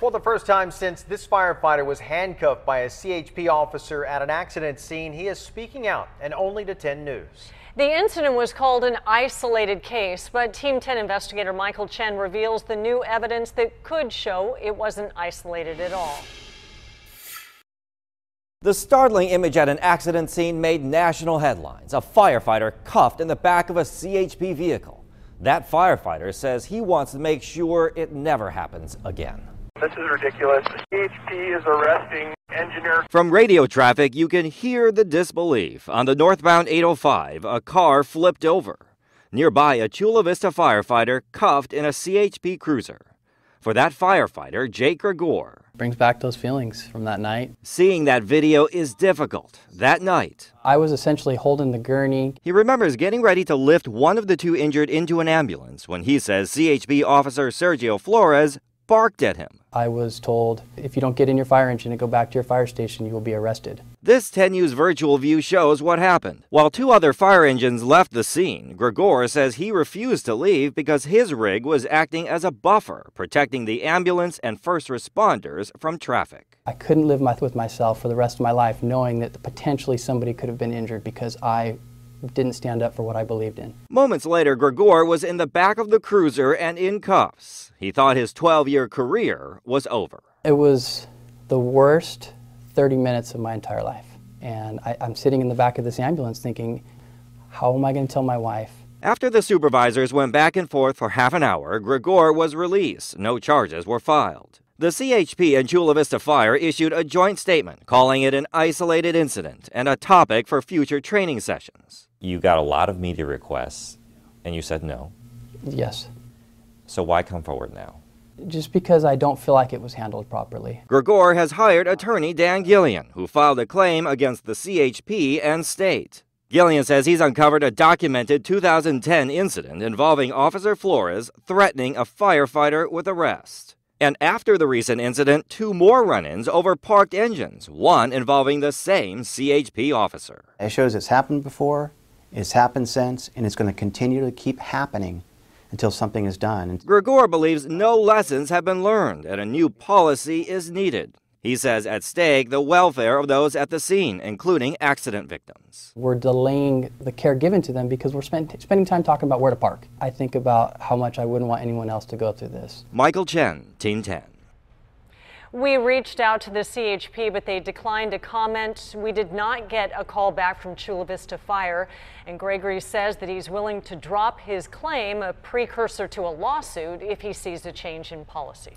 For the first time since this firefighter was handcuffed by a CHP officer at an accident scene, he is speaking out and only to 10 News. The incident was called an isolated case, but Team 10 investigator Michael Chen reveals the new evidence that could show it wasn't isolated at all. The startling image at an accident scene made national headlines. A firefighter cuffed in the back of a CHP vehicle. That firefighter says he wants to make sure it never happens again. This is ridiculous. The CHP is arresting engineers. From radio traffic, you can hear the disbelief. On the northbound 805, a car flipped over. Nearby, a Chula Vista firefighter cuffed in a CHP cruiser. For that firefighter, Jake Gregor, brings back those feelings from that night. Seeing that video is difficult. That night, I was essentially holding the gurney. He remembers getting ready to lift one of the two injured into an ambulance when he says CHP officer Sergio Flores barked at him. I was told, if you don't get in your fire engine and go back to your fire station, you will be arrested. This 10 News virtual view shows what happened. While two other fire engines left the scene, Gregor says he refused to leave because his rig was acting as a buffer, protecting the ambulance and first responders from traffic. I couldn't live with myself for the rest of my life knowing that potentially somebody could have been injured because I didn't stand up for what I believed in. Moments later, Gregor was in the back of the cruiser and in cuffs. He thought his 12-year career was over. It was the worst 30 minutes of my entire life. And I'm sitting in the back of this ambulance thinking, how am I going to tell my wife? After the supervisors went back and forth for half an hour, Gregor was released. No charges were filed. The CHP and Chula Vista Fire issued a joint statement calling it an isolated incident and a topic for future training sessions. You got a lot of media requests and you said no. Yes. So why come forward now? Just because I don't feel like it was handled properly. Gregor has hired attorney Dan Gillian, who filed a claim against the CHP and state. Gillian says he's uncovered a documented 2010 incident involving Officer Flores threatening a firefighter with arrest. And after the recent incident, two more run-ins over parked engines, one involving the same CHP officer. It shows it's happened before, it's happened since, and it's going to continue to keep happening until something is done. Gregor believes no lessons have been learned and a new policy is needed. He says at stake the welfare of those at the scene, including accident victims. We're delaying the care given to them because we're spending time talking about where to park. I think about how much I wouldn't want anyone else to go through this. Michael Chen, Team 10. We reached out to the CHP, but they declined to comment. We did not get a call back from Chula Vista Fire, and Gregory says that he's willing to drop his claim, a precursor to a lawsuit, if he sees a change in policy.